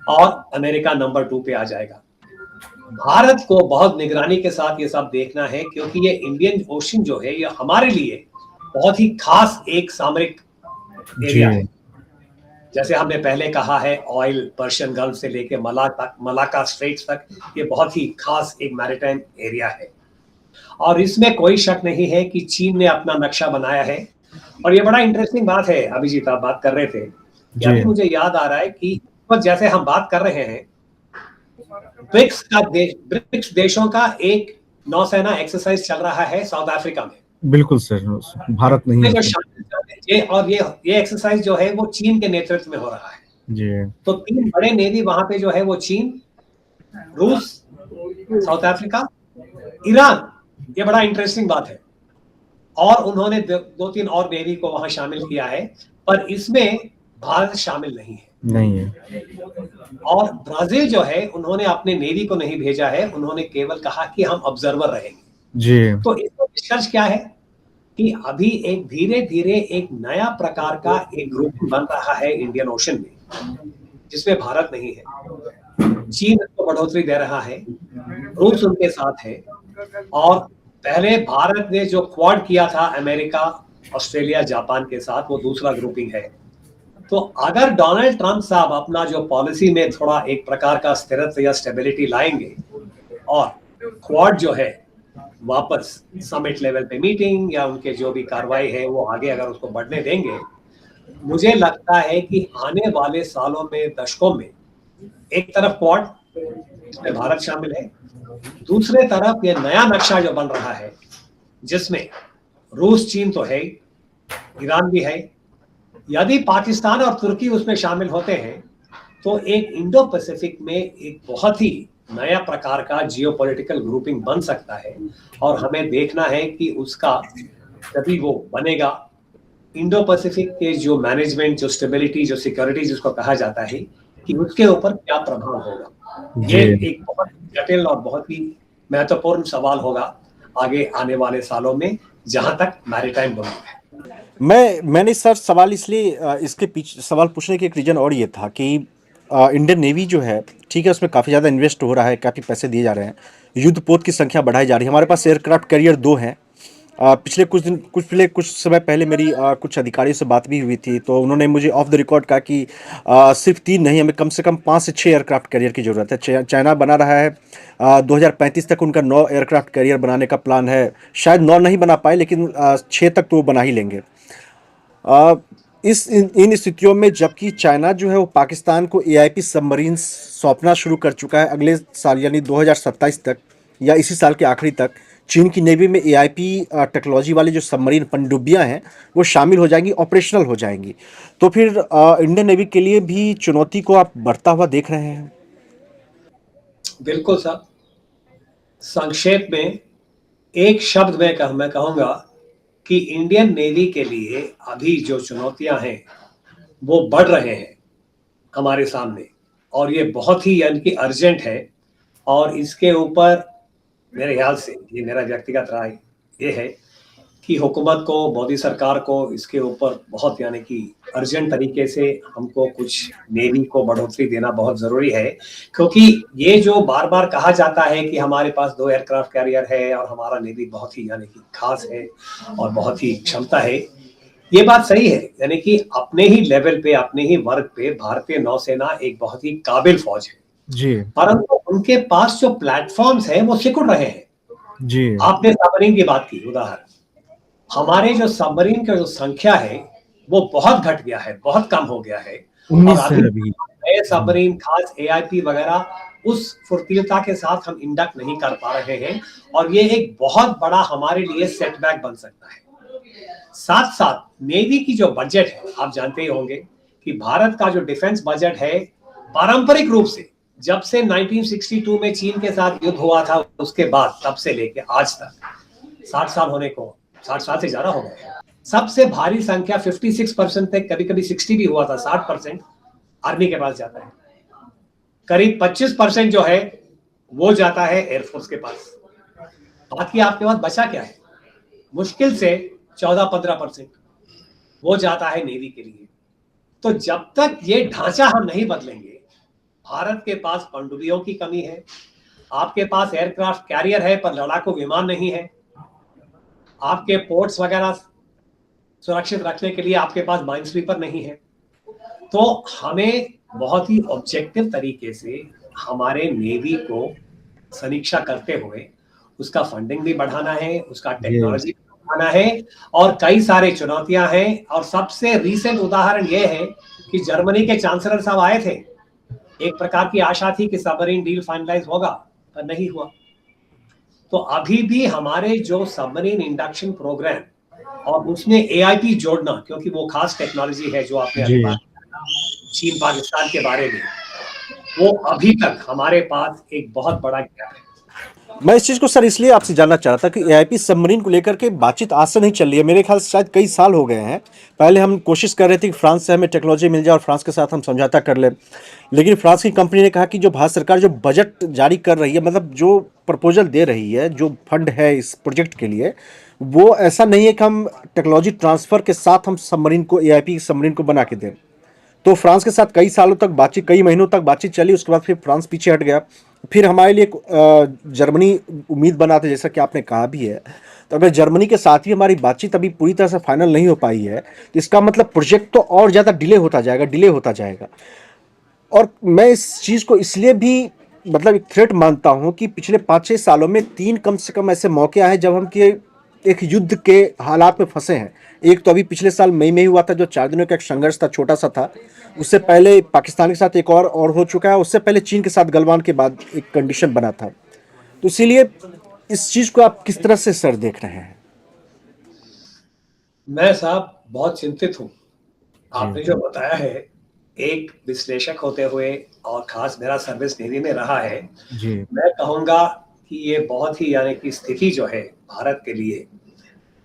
और अमेरिका नंबर 2 पे आ जाएगा। भारत को बहुत निगरानी के साथ ये सब देखना है, क्योंकि ये इंडियन ओशन जो है ये हमारे लिए बहुत ही खास एक सामरिक एरिया है। जैसे हमने पहले कहा है, ऑयल पर्शियन गल्फ से लेके मलाका स्ट्रेट्स तक ये बहुत ही खास एक मैरिटाइम एरिया है। और इसमें कोई शक नहीं है कि चीन ने अपना नक्शा बनाया है। और ये बड़ा इंटरेस्टिंग बात है, अभिजीत आप बात कर रहे थे, अभी मुझे याद आ रहा है कि जैसे हम बात कर रहे हैं, ब्रिक्स देशों का एक नौसेना एक्सरसाइज चल रहा है साउथ अफ्रीका में। बिल्कुल सर, भारत नहीं है। और ये एक्सरसाइज जो है वो चीन के नेतृत्व में हो रहा है जी। तो 3 बड़े नेवी वहां पे जो है वो चीन, रूस, साउथ अफ्रीका, ईरान। ये बड़ा इंटरेस्टिंग बात है। और उन्होंने 2-3 और नेवी को वहां शामिल किया है, पर इसमें भारत शामिल नहीं है। और ब्राजील जो है, उन्होंने अपने नेवी को नहीं भेजा है, उन्होंने केवल कहा कि हम ऑब्जर्वर रहेंगे जी। तो इसका निष्कर्ष क्या है कि अभी एक धीरे धीरे एक नया प्रकार का एक ग्रुप बन रहा है इंडियन ओशन में, जिसमें भारत नहीं है। चीन को बढ़ोतरी दे रहा है, रूस उनके साथ है, और पहले भारत ने जो क्वाड किया था अमेरिका, ऑस्ट्रेलिया, जापान के साथ, वो दूसरा ग्रुपिंग है। तो अगर डोनाल्ड ट्रंप साहब अपना जो पॉलिसी में थोड़ा एक प्रकार का स्थिरत्व या स्टेबिलिटी लाएंगे और क्वाड जो है वापस समिट लेवल पे मीटिंग या उनके जो भी कार्रवाई है वो आगे अगर उसको बढ़ने देंगे, मुझे लगता है कि आने वाले सालों में, दशकों में, एक तरफ क्वाड जिसमें भारत शामिल है, दूसरे तरफ ये नया नक्शा जो बन रहा है जिसमें रूस, चीन तो है, ईरान भी है, यदि पाकिस्तान और तुर्की उसमें शामिल होते हैं तो एक इंडो पैसिफिक में एक बहुत ही नया प्रकार का जियोपॉलिटिकल ग्रुपिंग बन सकता है। और हमें देखना है कि उसका जब वो बनेगा, इंडो पैसिफिक के जो मैनेजमेंट, जो स्टेबिलिटी, जो सिक्योरिटी जिसको कहा जाता है, कि उसके ऊपर क्या प्रभाव होगा। ये एक बहुत जटिल और बहुत ही महत्वपूर्ण सवाल होगा आगे आने वाले सालों में, जहां तक मैरीटाइम डोमेन है। मैंने सर सवाल इसलिए इसके पीछे सवाल पूछने की एक रीज़न और ये था कि इंडियन नेवी जो है, ठीक है, उसमें काफ़ी ज़्यादा इन्वेस्ट हो रहा है, काफ़ी पैसे दिए जा रहे हैं, युद्धपोत की संख्या बढ़ाई जा रही है, हमारे पास एयरक्राफ्ट कैरियर 2 हैं, पिछले कुछ समय पहले मेरी कुछ अधिकारियों से बात भी हुई थी, तो उन्होंने मुझे ऑफ द रिकॉर्ड कहा कि सिर्फ 3 नहीं, हमें कम से कम 5 से 6 एयरक्राफ्ट कैरियर की ज़रूरत है। चाइना बना रहा है, 2035 तक उनका 9 एयरक्राफ्ट कैरियर बनाने का प्लान है। शायद 9 नहीं बना पाए, लेकिन 6 तक तो वो बना ही लेंगे। अ, इन स्थितियों में जबकि चाइना जो है वो पाकिस्तान को एआईपी सबमरीन सौंपना शुरू कर चुका है अगले साल, यानी 2027 तक या इसी साल के आखिरी तक चीन की नेवी में एआईपी टेक्नोलॉजी वाली जो सबमरीन पनडुब्बियां हैं वो शामिल हो जाएंगी, ऑपरेशनल हो जाएंगी। तो फिर इंडियन नेवी के लिए भी चुनौती को आप बढ़ता हुआ देख रहे हैं? बिल्कुल साहब। संक्षेप में एक शब्द मैं कहूंगा कि इंडियन नेवी के लिए अभी जो चुनौतियां हैं वो बढ़ रहे हैं हमारे सामने, और ये बहुत ही यानी कि अर्जेंट है। और इसके ऊपर मेरे ख्याल से, ये मेरा व्यक्तिगत राय ये है कि हुकूमत को, मोदी सरकार को इसके ऊपर बहुत यानी कि अर्जेंट तरीके से हमको कुछ नेवी को बढ़ोतरी देना बहुत ज़रूरी है। क्योंकि ये जो बार बार कहा जाता है कि हमारे पास 2 एयरक्राफ्ट कैरियर है और हमारा नेवी बहुत ही यानी कि खास है और बहुत ही क्षमता है, ये बात सही है। यानी कि अपने ही लेवल पे, अपने ही वर्ग पे भारतीय नौसेना एक बहुत ही काबिल फौज है, जी परंतु उनके पास जो प्लेटफॉर्म्स हैं वो सिकुड़ रहे हैं। जी आपने सबमरीन की बात की उदाहरण, हमारे जो सबमरीन का जो संख्या है वो बहुत घट गया है, बहुत कम हो गया है। और 19 अभी है अभी। नए सबमरीन, खास एआईपी वगैरह, उस फुर्तीलता के साथ हम इंडक्ट नहीं कर पा रहे हैं, और ये एक बहुत बड़ा हमारे लिए सेटबैक बन सकता है। साथ साथ नेवी की जो बजट है, आप जानते ही होंगे कि भारत का जो डिफेंस बजट है पारंपरिक रूप से जब से 1962 में चीन के साथ युद्ध हुआ था उसके बाद, तब से लेके आज तक 60 साल होने को, 60 साल से ज्यादा हो गए, सबसे भारी संख्या 56% तक, कभी कभी 60 भी हुआ था, 60% आर्मी के पास जाता है। करीब 25% जो है वो जाता है एयरफोर्स के पास। बाकी आपके पास बचा क्या है? मुश्किल से 14-15% वो जाता है नेवी के लिए। तो जब तक ये ढांचा हम नहीं बदलेंगे, भारत के पास पनडुब्बियों की कमी है, आपके पास एयरक्राफ्ट कैरियर है पर लड़ाकू विमान नहीं है, आपके पोर्ट्स वगैरह सुरक्षित रखने के लिए आपके पास माइन स्वीपर नहीं है, तो हमें बहुत ही ऑब्जेक्टिव तरीके से हमारे नेवी को समीक्षा करते हुए उसका फंडिंग भी बढ़ाना है, उसका ये टेक्नोलॉजी बढ़ाना है, और कई सारे चुनौतियां हैं। और सबसे रीसेंट उदाहरण ये है कि जर्मनी के चांसलर साहब आए थे, एक प्रकार की आशा थी कि सबमरीन डील फाइनलाइज होगा, पर नहीं हुआ। तो अभी भी हमारे जो सबमरीन इंडक्शन प्रोग्राम और उसमें एआईपी जोड़ना, क्योंकि वो खास टेक्नोलॉजी है जो आपने अभी जी बात चीन पाकिस्तान के बारे में, वो अभी तक हमारे पास एक बहुत बड़ा गैप है। मैं इस चीज़ को सर इसलिए आपसे जानना चाह रहा था कि एआईपी सबमरीन को लेकर के बातचीत आज से नहीं चल रही है, मेरे ख्याल से शायद कई साल हो गए हैं। पहले हम कोशिश कर रहे थे कि फ्रांस से हमें टेक्नोलॉजी मिल जाए और फ्रांस के साथ हम समझौता कर लें, लेकिन फ्रांस की कंपनी ने कहा कि जो भारत सरकार जो बजट जारी कर रही है, मतलब जो प्रपोजल दे रही है, जो फंड है इस प्रोजेक्ट के लिए, वो ऐसा नहीं है कि हम टेक्नोलॉजी ट्रांसफर के साथ हम सबमरीन को, एआईपी सबमरीन को बना के दें। तो फ्रांस के साथ कई सालों तक बातचीत, कई महीनों तक बातचीत चली, उसके बाद फिर फ्रांस पीछे हट गया। फिर हमारे लिए जर्मनी उम्मीद बना था, जैसा कि आपने कहा भी है। तो अगर जर्मनी के साथ भी हमारी बातचीत अभी पूरी तरह से फाइनल नहीं हो पाई है, तो इसका मतलब प्रोजेक्ट तो और ज़्यादा डिले होता जाएगा, डिले होता जाएगा। और मैं इस चीज़ को इसलिए भी मतलब एक थ्रेट मानता हूँ कि पिछले 5-6 सालों में 3 कम से कम ऐसे मौके आए जब हम के एक युद्ध के हालात में फंसे हैं। एक तो अभी पिछले साल मई में ही हुआ था, जो 4 दिनों का एक संघर्ष था, छोटा सा था। उससे पहले पाकिस्तान के साथ एक और हो चुका है। उससे पहले चीन के साथ गलवान के बाद एक कंडीशन बना था। तो इसीलिए इस चीज़ को आप किस तरह से सर देख रहे हैं? मैं साहब बहुत चिंतित हूँ। जी आपने जो बताया है, एक विश्लेषक होते हुए और खास मेरा सर्विस नेवी में रहा है, जी मैं कहूँगा कि ये बहुत ही यानी कि स्थिति जो है भारत के लिए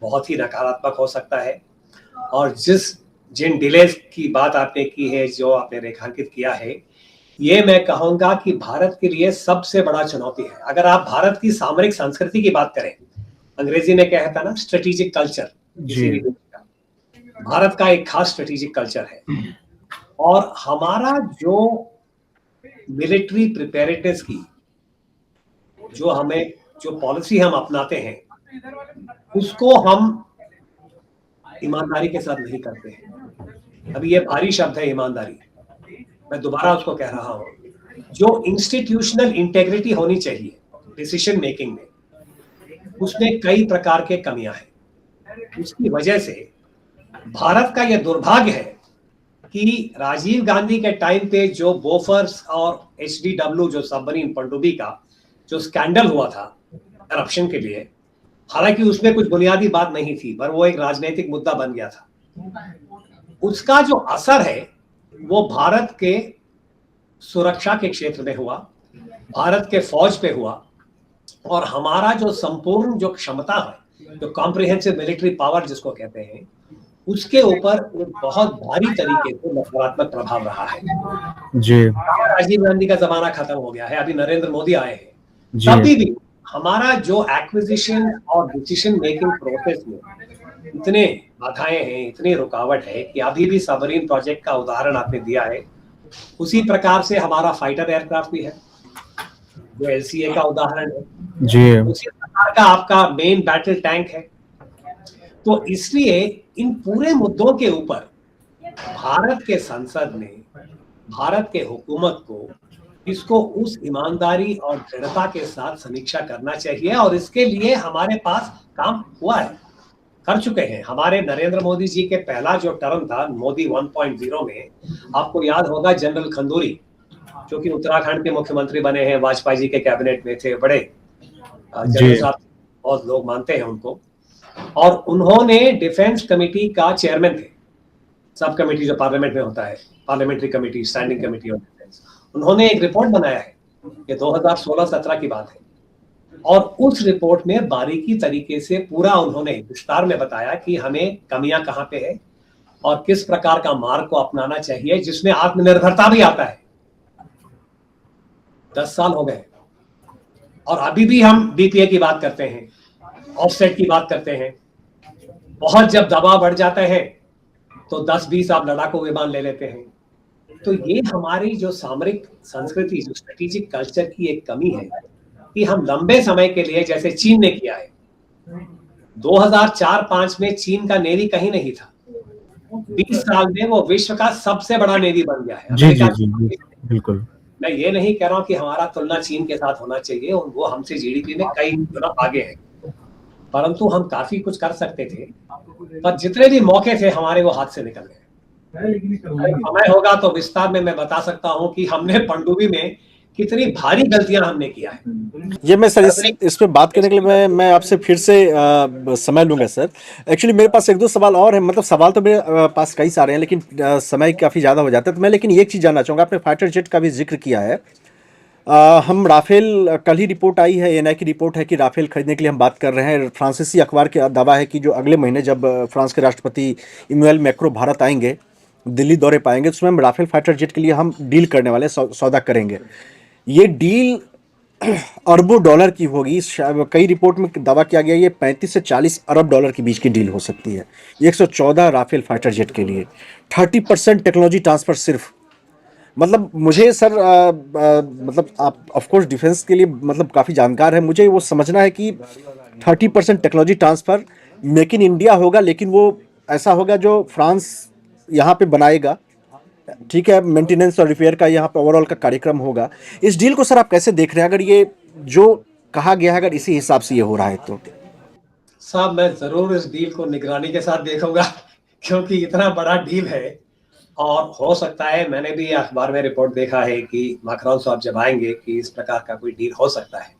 बहुत ही नकारात्मक हो सकता है। और जिन डिलेज की बात आपने की है, जो आपने रेखांकित किया है, ये मैं कहूँगा कि भारत के लिए सबसे बड़ा चुनौती है। अगर आप भारत की सामरिक संस्कृति की बात करें, अंग्रेजी में कहता ना स्ट्रेटेजिक कल्चर, किसी भी जी देश का, भारत का एक खास स्ट्रेटेजिक कल्चर है। और हमारा जो मिलिट्री प्रिपेयर्डनेस की जो पॉलिसी हम अपनाते हैं, उसको हम ईमानदारी के साथ नहीं करते हैं। अभी ये भारी शब्द है ईमानदारी, मैं दोबारा उसको कह रहा हूं। जो इंस्टीट्यूशनल इंटेग्रिटी होनी चाहिए डिसीजन मेकिंग में, उसमें कई प्रकार के कमियां हैं। उसकी वजह से भारत का यह दुर्भाग्य है कि राजीव गांधी के टाइम पे जो बोफर्स और HDW जो सबमरीन पनडुब्बी का जो स्कैंडल हुआ था करप्शन के लिए, हालांकि उसमें कुछ बुनियादी बात नहीं थी, पर वो एक राजनीतिक मुद्दा बन गया था। उसका जो असर है वो भारत के सुरक्षा के क्षेत्र में हुआ, भारत के फौज पे हुआ, और हमारा जो संपूर्ण जो क्षमता है, जो कॉम्प्रिहेंसिव मिलिट्री पावर जिसको कहते हैं, उसके ऊपर एक बहुत भारी तरीके से नकारात्मक प्रभाव रहा है। जी राजीव गांधी का जमाना खत्म हो गया है, अभी नरेंद्र मोदी आए हैं, जी तभी भी हमारा जो एक्विजिशन और डिसीजन मेकिंग प्रोसेस में इतने बाधाएं हैं, इतनी रुकावट है कि अभी भी सबमरीन प्रोजेक्ट का उदाहरण आपने दिया है। उसी प्रकार से हमारा फाइटर एयरक्राफ्ट भी है जो LCA का उदाहरण है, जी उसी प्रकार का आपका मेन बैटल टैंक है। तो इसलिए इन पूरे मुद्दों के ऊपर भारत के संसद ने, भारत के हुकूमत को इसको उस ईमानदारी और दृढ़ता के साथ समीक्षा करना चाहिए, और इसके लिए हमारे पास काम हुआ है, कर चुके हैं। हमारे नरेंद्र मोदी जी के पहला जो टर्म था मोदी 1.0 में, आपको याद होगा जनरल खंडूरी जो कि उत्तराखंड के मुख्यमंत्री बने हैं, वाजपेयी जी के कैबिनेट में थे, बड़े जनरल साहब, बहुत लोग मानते हैं उनको, और उन्होंने डिफेंस कमेटी का चेयरमैन थे, सब कमेटी जो पार्लियामेंट में होता है, parliamentary committee, standing committee on defence. उन्होंने एक रिपोर्ट बनाया है, ये 2016-17 की बात है, और उस रिपोर्ट में बारीकी तरीके से पूरा उन्होंने विस्तार में बताया कि हमें कमियां कहां पे है और किस प्रकार का मार्ग को अपनाना चाहिए जिसमें आत्मनिर्भरता भी आता है। 10 साल हो गए और अभी भी हम BPA की बात करते हैं, ऑफसेट की बात करते हैं। बहुत जब दबाव बढ़ जाता है तो 10-20 आप लड़ाकू विमान ले लेते हैं। तो ये हमारी जो सामरिक संस्कृति, जो स्ट्रेटेजिक कल्चर की एक कमी है कि हम लंबे समय के लिए, जैसे चीन ने किया है, 2004-5 में चीन का नेवी कहीं नहीं था, 20 साल में वो विश्व का सबसे बड़ा नेवी बन गया है। जी जी जी बिल्कुल। मैं ये नहीं कह रहा हूं कि हमारा तुलना चीन के साथ होना चाहिए, वो हमसे GDP में कई गुना आगे है, परंतु हम काफी कुछ कर सकते थे, पर जितने भी मौके थे हमारे वो हाथ से निकल गए। समय होगा तो विस्तार में मैं बता सकता हूं कि हमने पनडुब्बी में कितनी भारी गलतियां हमने किया है। ये मैं सर इस पे बात करने के लिए मैं आपसे फिर से समय लूंगा सर। एक्चुअली मेरे पास एक दो सवाल और है, मतलब सवाल तो मेरे पास कई सारे हैं, लेकिन समय काफ़ी ज़्यादा हो जाता है। तो मैं लेकिन एक चीज़ जानना चाहूँगा, आपने फाइटर जेट का भी जिक्र किया है। हम राफेल, कल ही रिपोर्ट आई है, ANI की रिपोर्ट है कि राफेल खरीदने के लिए हम बात कर रहे हैं। फ्रांसीसी अखबार का दावा है कि जो अगले महीने जब फ्रांस के राष्ट्रपति इमैनुअल मैक्रो भारत आएंगे, दिल्ली दौरे पाएंगे, तो उसमें हम राफेल फाइटर जेट के लिए हम डील करने वाले, सौदा करेंगे। ये डील अरबों डॉलर की होगी। कई रिपोर्ट में दावा किया गया ये 35 से 40 अरब डॉलर के बीच की डील हो सकती है 114 राफेल फाइटर जेट के लिए। 30% टेक्नोलॉजी ट्रांसफर सिर्फ। मतलब मुझे सर मतलब आप ऑफ कोर्स डिफेंस के लिए मतलब काफ़ी जानकार है, मुझे वो समझना है कि 30% technology transfer make in India होगा, लेकिन वो ऐसा होगा जो फ्रांस यहाँ पे बनाएगा, ठीक है, मेंटेनेंस और रिपेयर का यहाँ पे ओवरऑल का कार्यक्रम होगा। इस डील को सर आप कैसे देख रहे हैं, अगर ये जो कहा गया है अगर इसी हिसाब से ये हो रहा है तो? साहब मैं जरूर इस डील को निगरानी के साथ देखूंगा क्योंकि इतना बड़ा डील है, और हो सकता है, मैंने भी अखबार में रिपोर्ट देखा है कि मैक्रोन साहब जब आएंगे कि इस प्रकार का कोई डील हो सकता है।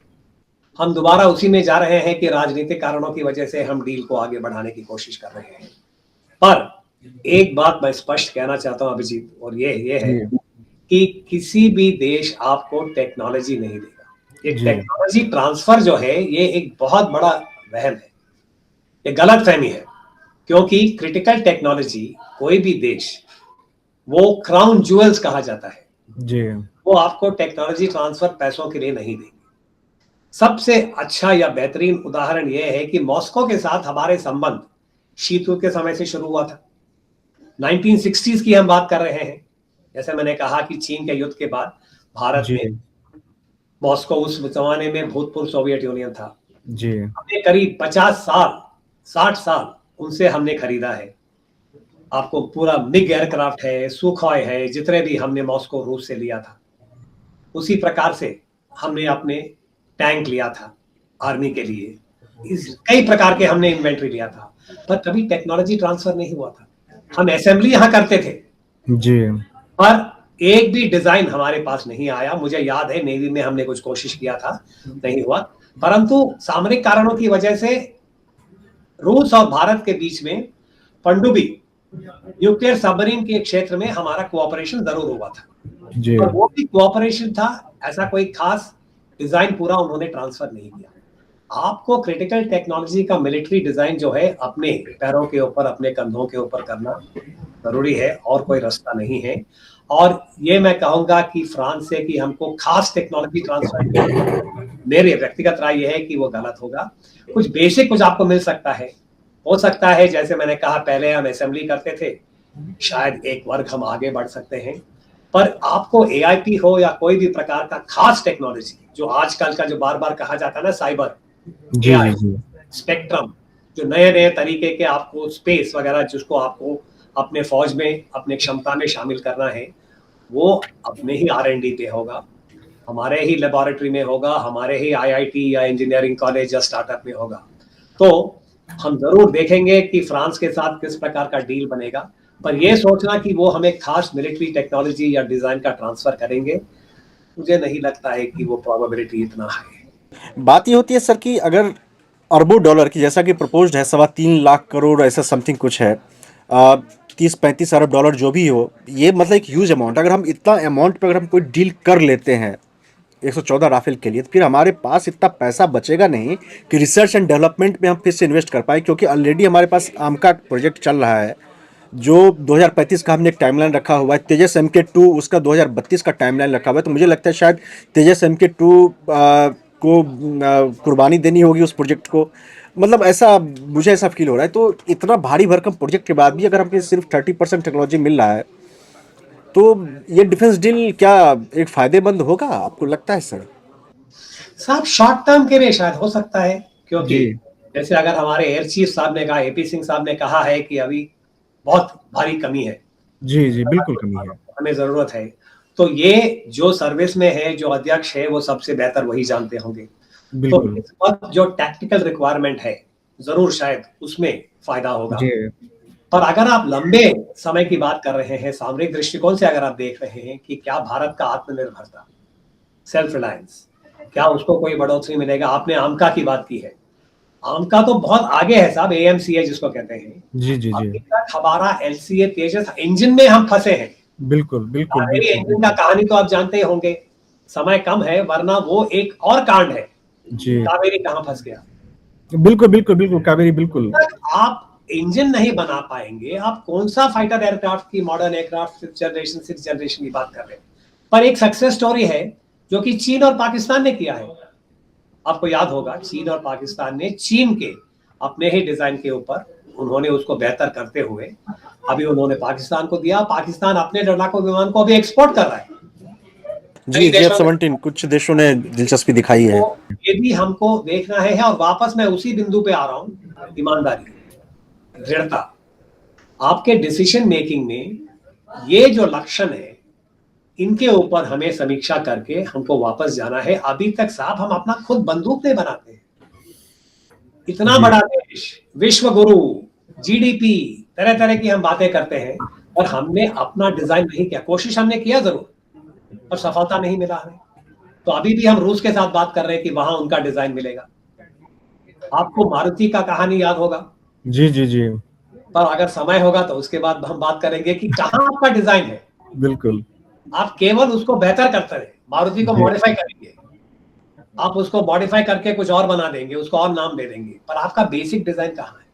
हम दोबारा उसी में जा रहे हैं कि राजनीतिक कारणों की वजह से हम डील को आगे बढ़ाने की कोशिश कर रहे हैं। पर एक बात मैं स्पष्ट कहना चाहता हूं अभिजीत, और ये है कि किसी भी देश आपको टेक्नोलॉजी नहीं देगा। ये टेक्नोलॉजी ट्रांसफर जो है ये एक बहुत बड़ा वहम है, ये गलत फहमी है, क्योंकि क्रिटिकल टेक्नोलॉजी कोई भी देश, वो क्राउन ज्वेल्स कहा जाता है जी, वो आपको टेक्नोलॉजी ट्रांसफर पैसों के लिए नहीं देगी। सबसे अच्छा या बेहतरीन उदाहरण यह है कि मॉस्को के साथ हमारे संबंध शीत युद्ध के समय से शुरू हुआ था। 1960s की हम बात कर रहे हैं। जैसे मैंने कहा कि चीन के युद्ध के बाद भारत में मॉस्को उस जमाने में भूतपूर्व सोवियत यूनियन था, जी हमने करीब 50 साल 60 साल उनसे हमने खरीदा है। आपको पूरा मिग एयरक्राफ्ट है, सुखॉय है, जितने भी हमने मॉस्को रूस से लिया था, उसी प्रकार से हमने अपने टैंक लिया था आर्मी के लिए। इस कई प्रकार के हमने इन्वेंट्री लिया था, पर कभी टेक्नोलॉजी ट्रांसफर नहीं हुआ था। हम असेंबली यहाँ करते थे, जी पर एक भी डिजाइन हमारे पास नहीं आया। मुझे याद है नेवी में हमने कुछ कोशिश किया था, नहीं हुआ। परंतु सामरिक कारणों की वजह से रूस और भारत के बीच में पनडुब्बी न्यूक्लियर सबमरीन के क्षेत्र में हमारा कोऑपरेशन जरूर हुआ था, जी और वो भी कोऑपरेशन था, ऐसा कोई खास डिजाइन पूरा उन्होंने ट्रांसफर नहीं किया। आपको क्रिटिकल टेक्नोलॉजी का मिलिट्री डिजाइन जो है अपने पैरों के ऊपर, अपने कंधों के ऊपर करना जरूरी है, और कोई रास्ता नहीं है। और ये मैं कहूंगा कि फ्रांस से कि हमको खास टेक्नोलॉजी ट्रांसफर किया, मेरी व्यक्तिगत राय यह है कि वो गलत होगा। कुछ बेसिक कुछ आपको मिल सकता है, हो सकता है जैसे मैंने कहा पहले हम असेंबली करते थे, शायद एक वर्ग हम आगे बढ़ सकते हैं। पर आपको एआईपी हो या कोई भी प्रकार का खास टेक्नोलॉजी, जो आजकल का जो बार बार कहा जाता है ना, साइबर, जी एआई, जी स्पेक्ट्रम, जो नए नए तरीके के आपको स्पेस वगैरह जिसको आपको अपने फौज में, अपने क्षमता में शामिल करना है, वो अपने ही आर&डी पे होगा, हमारे ही लेबोरेटरी में होगा, हमारे ही आईआईटी या इंजीनियरिंग कॉलेज या स्टार्टअप में होगा। तो हम जरूर देखेंगे कि फ्रांस के साथ किस प्रकार का डील बनेगा, पर यह सोचना कि वो हमें खास मिलिट्री टेक्नोलॉजी या डिजाइन का ट्रांसफर करेंगे, मुझे नहीं लगता है कि वो प्रोबेबिलिटी इतना है। बात ये होती है सर कि अगर अरबों डॉलर की, जैसा कि प्रपोज्ड है 3.25 लाख करोड़ ऐसा समथिंग कुछ है, 30-35 अरब डॉलर जो भी हो, ये मतलब एक ह्यूज अमाउंट। अगर हम इतना अमाउंट पे अगर हम कोई डील कर लेते हैं 114 राफेल के लिए, तो फिर हमारे पास इतना पैसा बचेगा नहीं कि रिसर्च एंड डेवलपमेंट में हम फिर से इन्वेस्ट कर पाए, क्योंकि ऑलरेडी हमारे पास आमका प्रोजेक्ट चल रहा है जो 2035 का हमने एक टाइमलाइन रखा हुआ है। तेजस MK2 उसका 2032 का टाइमलाइन रखा हुआ है। तो मुझे लगता है शायद तेजस MK2 को कुर्बानी देनी होगी उस प्रोजेक्ट को, मतलब ऐसा मुझे ऐसा फील हो रहा है। तो इतना भारी भरकम प्रोजेक्ट के बाद भी अगर हमें सिर्फ 30% टेक्नोलॉजी मिल रहा है, तो ये डिफेंस डील क्या एक फायदेमंद होगा, आपको लगता है सर? साहब शॉर्ट टर्म के लिए शायद हो सकता है, क्योंकि जी जैसे अगर हमारे एयर चीफ साहब ने कहा, एपी सिंह साहब ने कहा है कि अभी बहुत भारी कमी है, जी जी बिल्कुल कमी है। हमें जरूरत है, तो ये जो सर्विस में है, जो अध्यक्ष है, वो सबसे बेहतर वही जानते होंगे। तो बिल्कुल इस वक्त जो टैक्टिकल रिक्वायरमेंट है, जरूर शायद उसमें फायदा होगा। जी पर अगर आप लंबे समय की बात कर रहे हैं, सामरिक दृष्टिकोण से अगर आप देख रहे हैं कि क्या भारत का आत्मनिर्भरता, सेल्फ रिलायंस, क्या उसको कोई बढ़ोतरी मिलेगा? आपने आमका की बात की है, आमका तो बहुत आगे है साहब, AMCA जिसको कहते हैं। जी जी जी अभी तक हमारा LCA तेजस इंजन में हम फंसे हैं। बिल्कुल बिल्कुल कावेरी बिल्कुल इंजन का बिल्कुल। कहानी तो आप जानते ही होंगे, समय कम है, वरना वो एक और कांड है। जी कावेरी कहाँ फंस गया? बिल्कुल बिल्कुल बिल्कुल कावेरी बिल्कुल। तक आप इंजन नहीं बना पाएंगे, आप कौन सा फाइटर एयरक्राफ्ट की, मॉडर्न एयरक्राफ्ट 5th जनरेशन की बात कर रहे हैं? पर एक सक्सेस स्टोरी है जो कि चीन और पाकिस्तान ने किया है। आपको याद होगा, चीन और पाकिस्तान ने चीन के अपने ही डिजाइन के ऊपर उन्होंने उसको बेहतर करते हुए अभी उन्होंने पाकिस्तान को दिया। पाकिस्तान अपने लड़ाकू विमान को अभी एक्सपोर्ट कर रहा है जी, कई देशों में। JF-17 कुछ देशों ने दिलचस्पी दिखाई है। तो ये भी हमको देखना है, और वापस मैं उसी बिंदु पे आ रहा हूं, ईमानदारी, दृढ़ता, आपके डिसीजन मेकिंग में ये जो लक्षण है, इनके ऊपर हमें समीक्षा करके हमको वापस जाना है। अभी तक साहब हम अपना खुद बंदूक नहीं बनाते हैं। इतना जी बड़ा देश, विश्व गुरु, GDP, तरह तरह की हम बातें करते हैं, और हमने अपना डिजाइन नहीं किया। कोशिश हमने किया जरूर, पर सफलता नहीं मिला हमें। तो अभी भी हम रूस के साथ बात कर रहे हैं कि वहां उनका डिजाइन मिलेगा। आपको मारुति का कहानी याद होगा, जी जी जी पर अगर समय होगा तो उसके बाद हम बात करेंगे कि कहां आपका डिजाइन है। बिल्कुल आप केवल उसको बेहतर करते रहे, मारुति को जी मॉडिफाई करेंगे, आप उसको मॉडिफाई करके कुछ और बना देंगे, उसको और नाम दे देंगे, पर आपका बेसिक डिजाइन कहाँ है?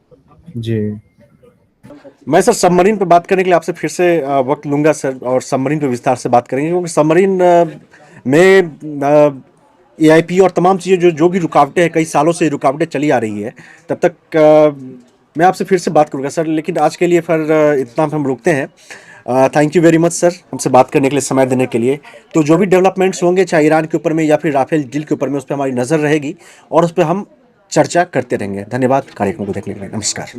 जी मैं सर सबमरीन पे बात करने के लिए आपसे फिर से वक्त लूंगा सर, और सबमरीन पे विस्तार से बात करेंगे, क्योंकि सबमरीन में AIP और तमाम चीज़ें जो जो भी रुकावटें हैं, कई सालों से ये रुकावटें चली आ रही है। तब तक मैं आपसे फिर से बात करूंगा सर, लेकिन आज के लिए फिर इतना हम रुकते हैं। Thank you very much sir, हमसे बात करने के लिए, समय देने के लिए। तो जो भी डेवलपमेंट्स होंगे, चाहे ईरान के ऊपर में या फिर राफेल डील के ऊपर में, उस पर हमारी नज़र रहेगी, और उस पर हम चर्चा करते रहेंगे। धन्यवाद कार्यक्रम को देखने के लिए। नमस्कार।